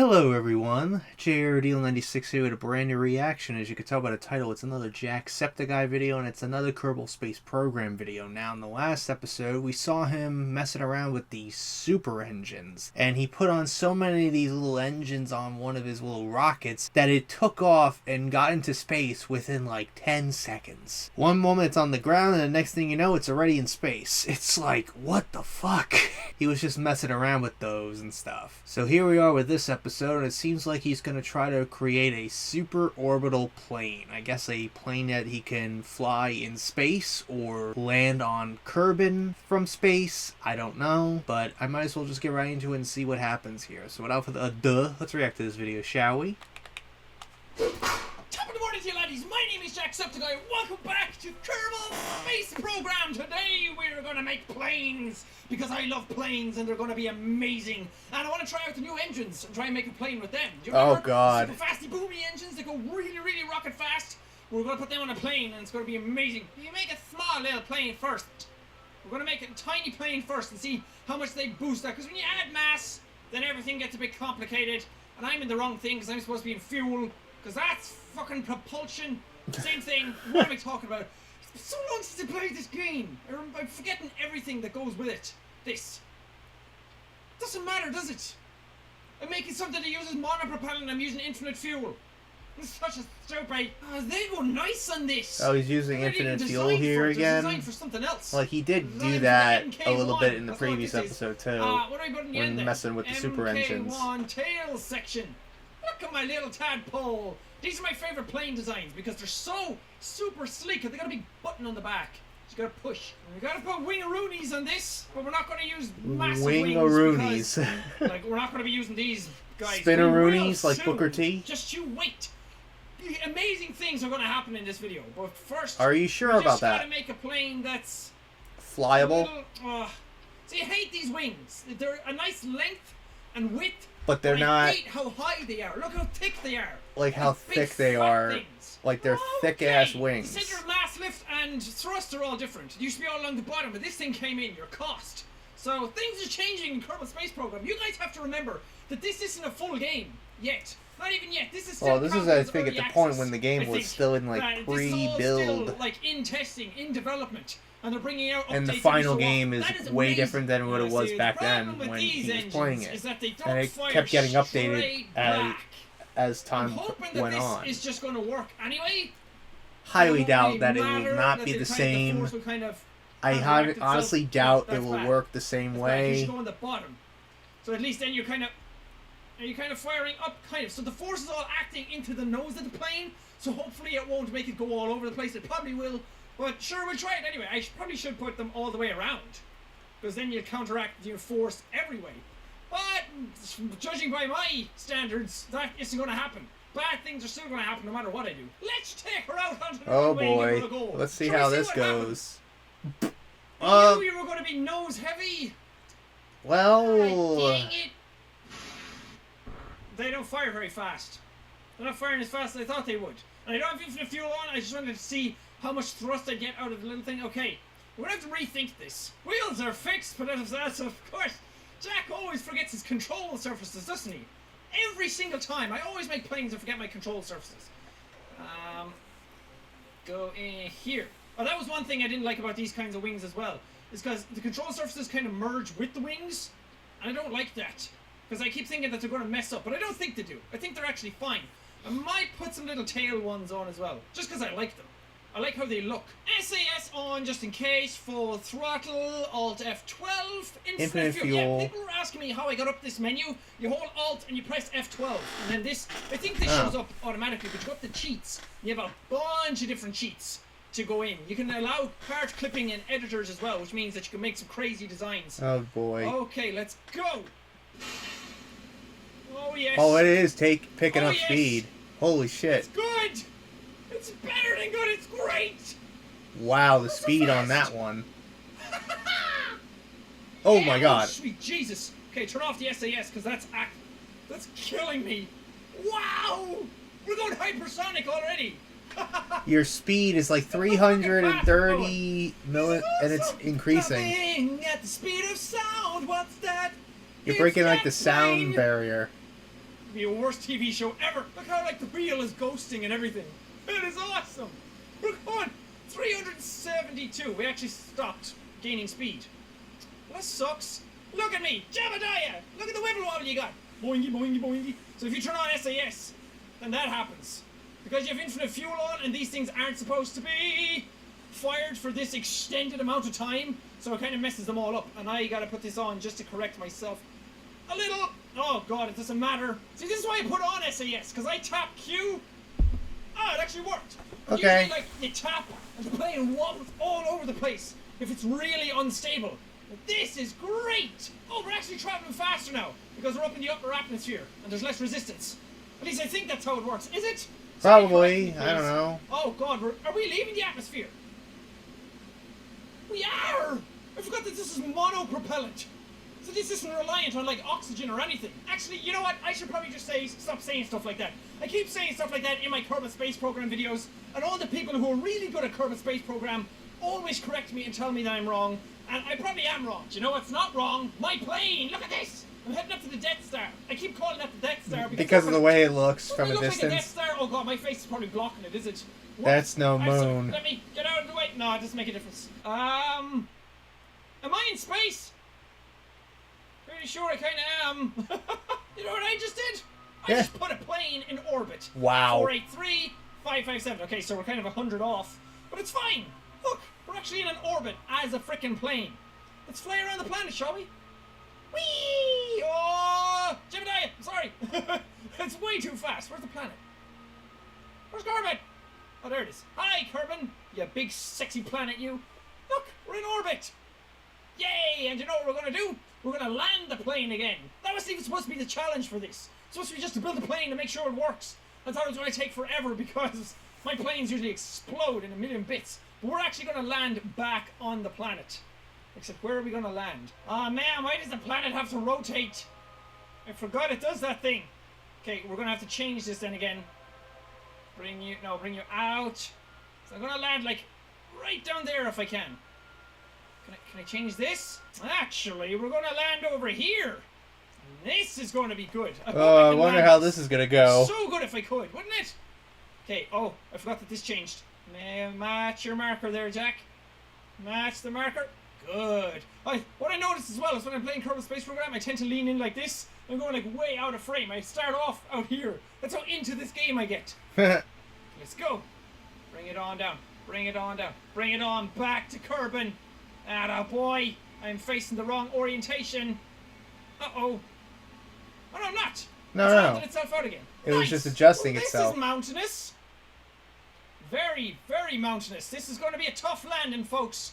Hello everyone, JRDeal96 here with a brand new reaction. As you can tell by the title, it's another Jacksepticeye video and it's another Kerbal Space Program video. Now in the last episode, we saw him messing around with these super engines. And he put on so many of these little engines on one of his little rockets that it took off and got into space within like 10 seconds. One moment it's on the ground and the next thing you know, it's already in space. It's like, what the fuck? He was just messing around with those and stuff. So here we are with this episode, and it seems like he's going to try to create a super orbital plane. I guess a plane that he can fly in space or land on Kerbal from space. I don't know, but I might as well just get right into it and see what happens here. So without further ado, let's react to this video, shall we? Top of the morning to you laddies, my name is Jacksepticeye. Welcome back to Kerbal Space Program. Today we're going to make planes, because I love planes and they're going to be amazing. And I want to try out the new engines and try and make a plane with them. Do you remember? Oh god. Super fasty boomy engines that go really rocket fast. We're going to put them on a plane and it's going to be amazing. You make a small little plane first. We're going to make a tiny plane first and see how much they boost that. Because when you add mass, then everything gets a bit complicated. And I'm in the wrong thing because I'm supposed to be in fuel. Because that's fucking propulsion. Same thing. What am I talking about? It's been so long since I played this game. I'm forgetting everything that goes with it. This. Doesn't matter, does it? I'm making something that uses monopropellant and I'm using infinite fuel. It's such a stupid. Oh, they go nice on this. Oh, he's using infinite fuel here again? Designed for something else. Like he did do that a little bit in the previous episode too. What am I putting in when messing with the super engines. MK1 tails section. Look at my little tadpole. These are my favorite plane designs because they're so super sleek and they got a big button on the back. You gotta push. We gotta put wing-a-roonies on this, but we're not gonna use massive wing-a-roonies. Like we're not gonna be using these guys. Spin-a-roonies like Booker T. Just you wait. Amazing things are gonna happen in this video, but first, are you sure about that? Gotta make a plane that's flyable. See, I hate these wings. They're a nice length and width. But they're not. I hate how high they are. Look how thick they are. Like how thick they are. Things. Like they're thick-ass wings. The center of mass, lift, and thrust are all different. It used to be all along the bottom, but this thing came in, your cost. So things are changing in Kerbal Space Program. You guys have to remember that this isn't a full game yet. Not even yet. This is still. Well, this is, I think, at the point when the game was still in like pre-build. Still, like in testing, in development. And they're bringing out updates. And the final game is way amazing. different than what it was back then when he was playing it. And it kept getting updated as time went on. This is just going to work anyway. Highly doubt that it will not be the same. I honestly doubt it will work the same way. You should go on the bottom. So at least then you're kind of firing up, kind of. So the force is all acting into the nose of the plane. So hopefully it won't make it go all over the place. It probably will. But sure, we'll try it anyway. I probably should put them all the way around. Because then you'll counteract your force every way. But, judging by my standards, that isn't going to happen. Bad things are still going to happen no matter what I do. Let's take her out onto the runway and give her a go. Let's see how this goes. I knew you were going to be nose heavy. Well... Dang it. They don't fire very fast. They're not firing as fast as I thought they would. And I don't have infinite fuel on. I just wanted to see how much thrust I get out of the little thing. Okay, we're going to have to rethink this. Wheels are fixed, but that's of course, Jack always forgets his control surfaces, doesn't he? Every single time. I always make planes and forget my control surfaces. Go in here. Oh, that was one thing I didn't like about these kinds of wings as well. Is because the control surfaces kind of merge with the wings. And I don't like that. Because I keep thinking that they're going to mess up. But I don't think they do. I think they're actually fine. I might put some little tail ones on as well. Just because I like them. I like how they look. SAS on just in case. Full throttle. Alt F12. Infinite fuel. Yeah, people were asking me how I got up this menu. You hold Alt and you press F12. And then this, I think this shows up automatically. But you go up the cheats. You have a bunch of different cheats to go in. You can allow part clipping and editors as well, which means that you can make some crazy designs. Oh boy. Okay, let's go. Oh yes. Oh, it is picking up speed. Holy shit. It's good. It's better than good. It's great. Wow, the speed on that one. Oh yeah, my god. Oh, sweet Jesus. Okay, turn off the SAS because that's killing me. Wow. We're going hypersonic already. Your speed is like 330 and it's increasing. At the speed of sound. What's that? You're breaking like the sound barrier. It'd be a worst TV show ever. Look how like the wheel is ghosting and everything. It is awesome. We're going 372. We actually stopped gaining speed. Well, that sucks. Look at me, Jebediah. Look at the wibble wobble you got. Boingy, boingy, boingy. So if you turn on SAS, then that happens. Because you have infinite fuel on and these things aren't supposed to be fired for this extended amount of time. So it kind of messes them all up. And I gotta put this on just to correct myself a little. Oh god, it doesn't matter. See, this is why I put on SAS. Because I tap Q. Oh, it actually worked. Okay. Usually, like, you tap and the plane wobbles all over the place if it's really unstable. But this is great! Oh, we're actually traveling faster now because we're up in the upper atmosphere and there's less resistance. At least I think that's how it works. Is it? Probably. I don't know. Oh god, are we leaving the atmosphere? We are! I forgot that this is monopropellant. So this isn't reliant on like oxygen or anything. Actually, you know what? I should probably just stop saying stuff like that. I keep saying stuff like that in my Kerbal Space Program videos, and all the people who are really good at Kerbal Space Program always correct me and tell me that I'm wrong. And I probably am wrong. Do you know what's not wrong? My plane! Look at this! I'm heading up to the Death Star. I keep calling that the Death Star because of the way it looks from a distance. distance. Like a Death Star? Oh god, my face is probably blocking it, is it? What? That's no moon. Let me get out of the way. No, it doesn't make a difference. Am I in space? Pretty sure I kind of am. You know what I just did? I just put a plane in orbit. Wow. 483, 557. Okay, so we're kind of 100 off. But it's fine. Look, we're actually in an orbit as a frickin' plane. Let's fly around the planet, shall we? Whee! Oh! Jebediah, sorry. It's way too fast. Where's the planet? Where's Kerbal? Oh, there it is. Hi, Kerbal. You big, sexy planet, you. Look, we're in orbit. Yay! And you know what we're going to do? We're going to land the plane again. That was even supposed to be the challenge for this. It's supposed to be just to build a plane to make sure it works. I thought it was going to take forever because my planes usually explode in a million bits. But we're actually going to land back on the planet. Except where are we going to land? Oh man, why does the planet have to rotate? I forgot it does that thing. Okay, we're going to have to change this then again. Bring you out. So I'm going to land like right down there if I can. Can I change this? Actually, we're going to land over here. This is going to be good. I wonder how this is going to go. So good if I could, wouldn't it? Okay, oh, I forgot that this changed. Match your marker there, Jack. Match the marker. Good. What I noticed as well is when I'm playing Kerbal Space Program, I tend to lean in like this. I'm going like way out of frame. I start off out here. That's how into this game I get. Let's go. Bring it on down. Bring it on down. Bring it on back to Kerbal. Atta boy. I'm facing the wrong orientation. Uh-oh. Oh, no, I'm not. No, it's no. mounted itself out again. It was just adjusting this itself. This is mountainous. Very, very mountainous. This is going to be a tough landing, folks.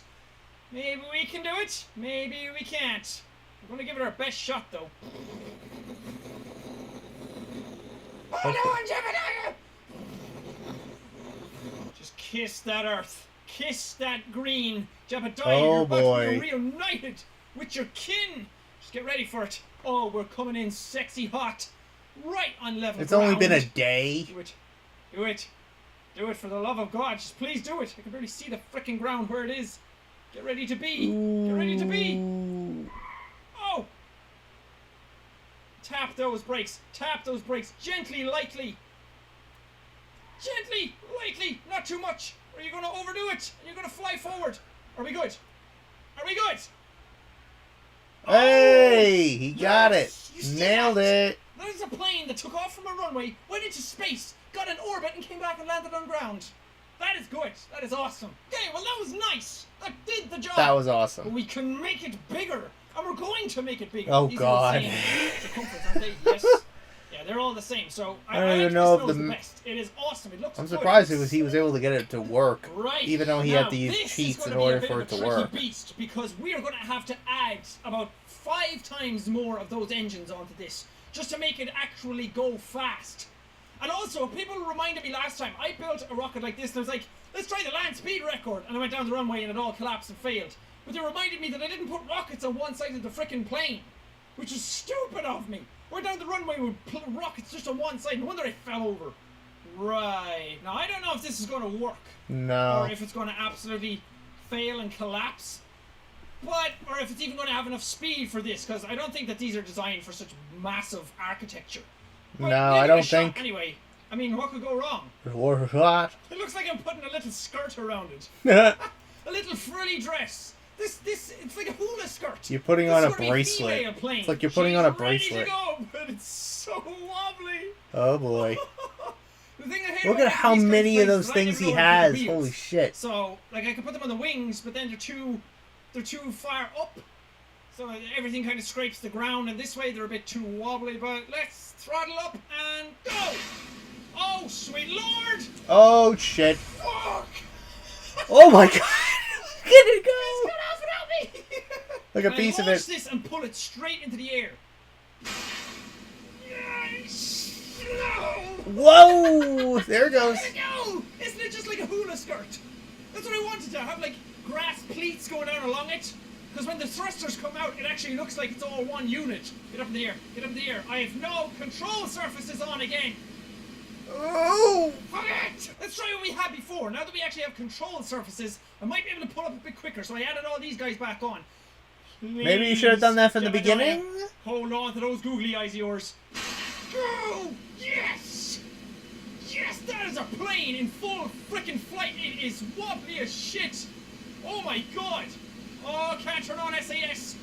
Maybe we can do it. Maybe we can't. We're going to give it our best shot, though. Hold on, Jebediah! Just kiss that earth. Kiss that green. Jebediah, you're about to be reunited with your kin. Just get ready for it. Oh, we're coming in sexy hot. Right on level It's ground. only been a day. Do it. Do it. Do it for the love of God. Just please do it. I can barely see the frickin' ground where it is. Get ready to be. Get ready to be. Oh! Tap those brakes. Tap those brakes. Gently, lightly. Gently, lightly. Not too much. Or you're going to overdo it. And you're going to fly forward. Are we good? Are we good? Hey! He got it. Nailed it. That is a plane that took off from a runway, went into space, got in orbit, and came back and landed on ground. That is good. That is awesome. Okay, well that was nice. That did the job. That was But awesome. we can make it bigger, and we're going to make it bigger. Oh, These God. are the same circumference, aren't they? Yes. Yeah, they're all the same. So I don't even know if the best. It is awesome. It looks. I'm good. surprised he was able to get it to work, Right. even though he Now, had to use this cheats is in gonna be a order bit for of it a to tricky work. beast because we are going to have to add about 5 times more of those engines onto this just to make it actually go fast. And also, people reminded me last time I built a rocket like this. And I was like, let's try the land speed record, and I went down the runway and it all collapsed and failed. But they reminded me that I didn't put rockets on one side of the frickin' plane, which is stupid of me. Went down the runway with rockets just on one side. No wonder I fell over. Right. Now, I don't know if this is going to work. No. Or if it's going to absolutely fail and collapse. Or if it's even going to have enough speed for this. Because I don't think that these are designed for such massive architecture. But No, give I it a don't shot think. Anyway, I mean, what could go wrong? What? It looks like I'm putting a little skirt around it. A little frilly dress. It's like a hula skirt. You're putting This on is a gonna be bracelet. female playing. It's like you're putting She's on a ready bracelet. to go, but it's so wobbly. Oh boy. The thing I hate Look about at how these many guys of those is that I things never he know where to put has. the wheels. Holy shit. So, like, I can put them on the wings, but then they're too far up. So everything kind of scrapes the ground, and this way they're a bit too wobbly, but let's throttle up and go! Oh, sweet lord! Oh shit. Fuck! Oh my god. Look at it go. Get off without me! Look, a piece of launch it. this and pull it straight into the air. Yes! No! Whoa. There it goes. There we go! Isn't it just like a hula skirt? That's what I wanted to have, like grass pleats going down along it. Because when the thrusters come out, it actually looks like it's all one unit. Get up in the air. Get up in the air. I have no control surfaces on again. Oh. Fuck it! Let's try what we had before. Now that we actually have control surfaces, I might be able to pull up a bit quicker. So I added all these guys back on. Maybe you should have done that from the Jebediah, beginning. hold on to those googly eyes of yours. Go! Yes! Yes, that is a plane in full frickin' flight. It is wobbly as shit. Oh my god. Oh, can't turn on SAS.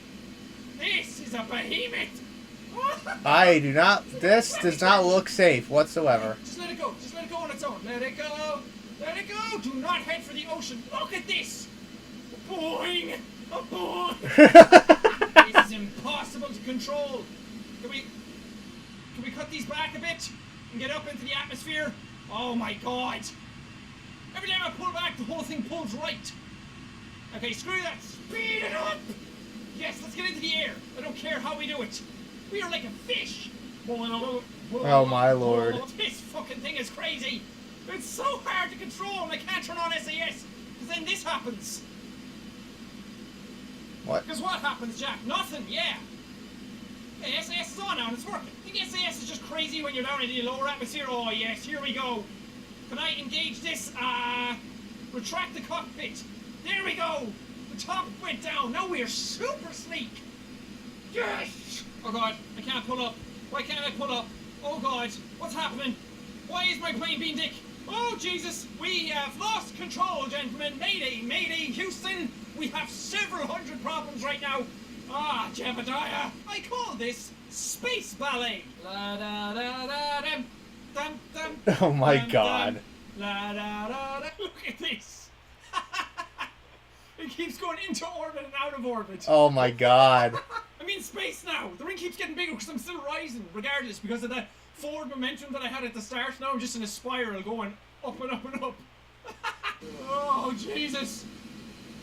This is a behemoth. I do not. This does not look safe whatsoever. Just let it go. Just let it go on its own. Let it go. Let it go. Do not head for the ocean. Look at this. Boing. A boing. This is impossible to control. Can we cut these back a bit and get up into the atmosphere? Oh my god. Every time I pull back, the whole thing pulls right. Okay, screw that. Speed it up. Yes, let's get into the air. I don't care how we do it. We are like a fish. Oh my lord. This fucking thing is crazy. It's so hard to control and I can't turn on SAS. Because then this happens. What? Because what happens, Jack? Nothing, yeah. Okay, SAS is on now and it's working. I think SAS is just crazy when you're down in the lower atmosphere. Oh yes, here we go. Can I engage this? Retract the cockpit. There we go. The top went down. Now we are super sleek. Yes! Oh god, I can't pull up. Why can't I pull up? Oh god, what's happening? Why is my plane being dick? Oh Jesus, we have lost control, gentlemen. Mayday, mayday, Houston. We have several hundred problems right now. Ah, Jebediah. I call this space ballet. La da da da dum dum dum. Oh my dum, god. Dum, la da da da. Look at this. It keeps going into orbit and out of orbit. Oh my god. I'm in space now. The ring keeps getting bigger because I'm still rising, regardless, because of that forward momentum that I had at the start. Now I'm just in a spiral going up and up and up. Oh, Jesus.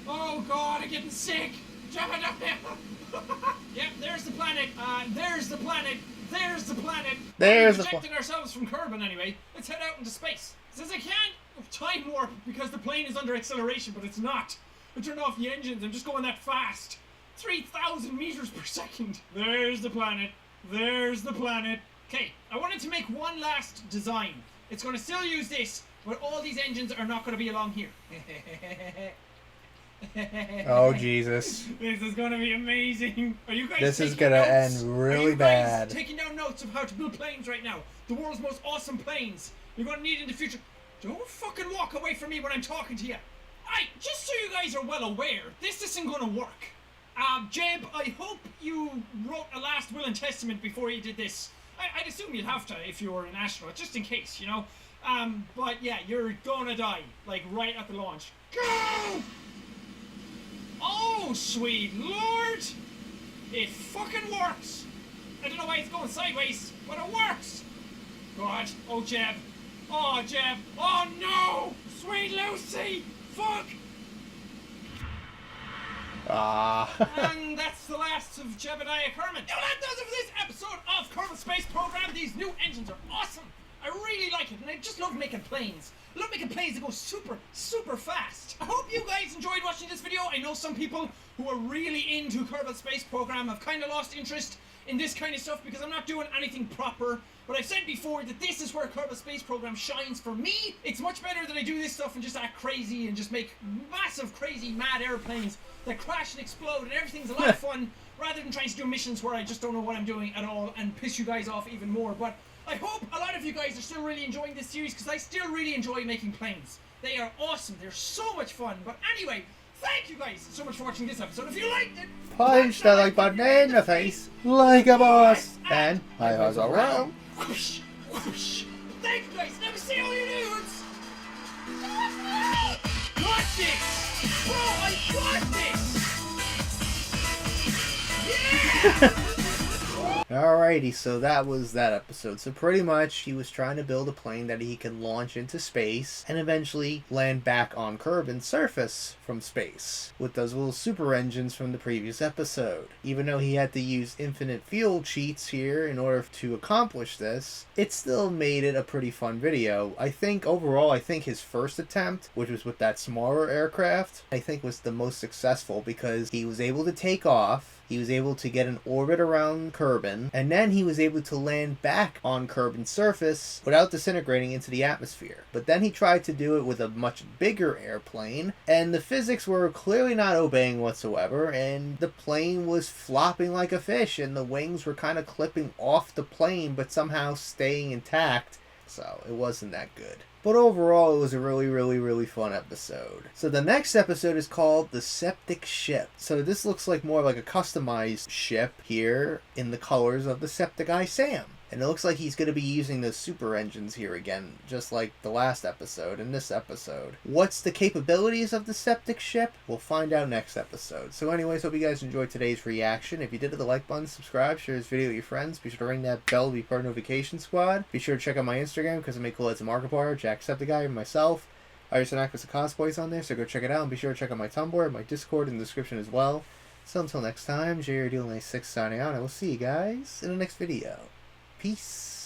Oh, God, I'm getting sick. Yep, there's the planet. There's the planet. There's the planet. There's We're the projecting ourselves from Kerbal anyway. Let's head out into space. Says I can't time warp because the plane is under acceleration, but it's not. I turned off the engines. I'm just going that fast. 3,000 meters per second. There's the planet. There's the planet. Okay, I wanted to make one last design. It's going to still use this, but all these engines are not going to be along here. Oh Jesus. This is going to be amazing. Are you guys This is taking gonna notes? end really Are you guys bad. taking down notes of how to build planes right now? The world's most awesome planes. You're going to need in the future. Don't fucking walk away from me when I'm talking to you. Just so you guys are well aware, this isn't going to work. Jeb, I hope you wrote a last will and testament before you did this. I'd assume you'd have to if you were an astronaut, just in case, you know. But yeah, you're gonna die, like right at the launch. Go! Oh, sweet lord! It fucking works! I don't know why it's going sideways, but it works! God, oh Jeb. Oh Jeb. Oh no! Sweet Lucy! Fuck! And that's the last of Jebediah Kerman. Now that does it for this episode of Kerbal Space Program. These new engines are awesome. I really like it, and I just love making planes. I love making planes that go super, super fast. I hope you guys enjoyed watching this video. I know some people who are really into Kerbal Space Program have kind of lost interest in this kind of stuff because I'm not doing anything proper. But I've said before that this is where Kerbal Space Program shines for me. It's much better that I do this stuff and just act crazy and just make massive, crazy, mad airplanes that crash and explode and everything's a lot of fun rather than trying to do missions where I just don't know what I'm doing at all and piss you guys off even more. But I hope a lot of you guys are still really enjoying this series, because I still really enjoy making planes. They are awesome. They're so much fun. But anyway, thank you guys so much for watching this episode. If you liked it, punch that like button in the face like a boss, and high highs all around. Whoosh, whoosh. Thank you guys. Never see all you dudes. Got this, bro. I got this. Yeah. Alrighty, so that was that episode. So pretty much he was trying to build a plane that he could launch into space and eventually land back on Kerbin's surface from space with those little super engines from the previous episode. Even though he had to use infinite fuel cheats here in order to accomplish this, it still made it a pretty fun video. I think overall, his first attempt, which was with that smaller aircraft, I think was the most successful because he was able to take off. He was able to get an orbit around Kerbin, and then he was able to land back on Kerbin's surface without disintegrating into the atmosphere. But then he tried to do it with a much bigger airplane, and the physics were clearly not obeying whatsoever, and the plane was flopping like a fish, and the wings were kind of clipping off the plane, but somehow staying intact, so it wasn't that good. But overall, it was a really fun episode. So the next episode is called The Septic Ship. So this looks like more like a customized ship here in the colors of the Jacksepticeye Sam. And it looks like he's going to be using those super engines here again, just like the last episode and this episode. What's the capabilities of the septic ship? We'll find out next episode. So anyways, hope you guys enjoyed today's reaction. If you did, hit the like button, subscribe, share this video with your friends. Be sure to ring that bell to be part of the notification squad. Be sure to check out my Instagram because I make cool ads and Markiplier, Jacksepticeye, and myself. I used to act with the cosplays on there, so go check it out. And be sure to check out my Tumblr, my Discord in the description as well. So until next time, JRD96 signing out. I will see you guys in the next video. Peace.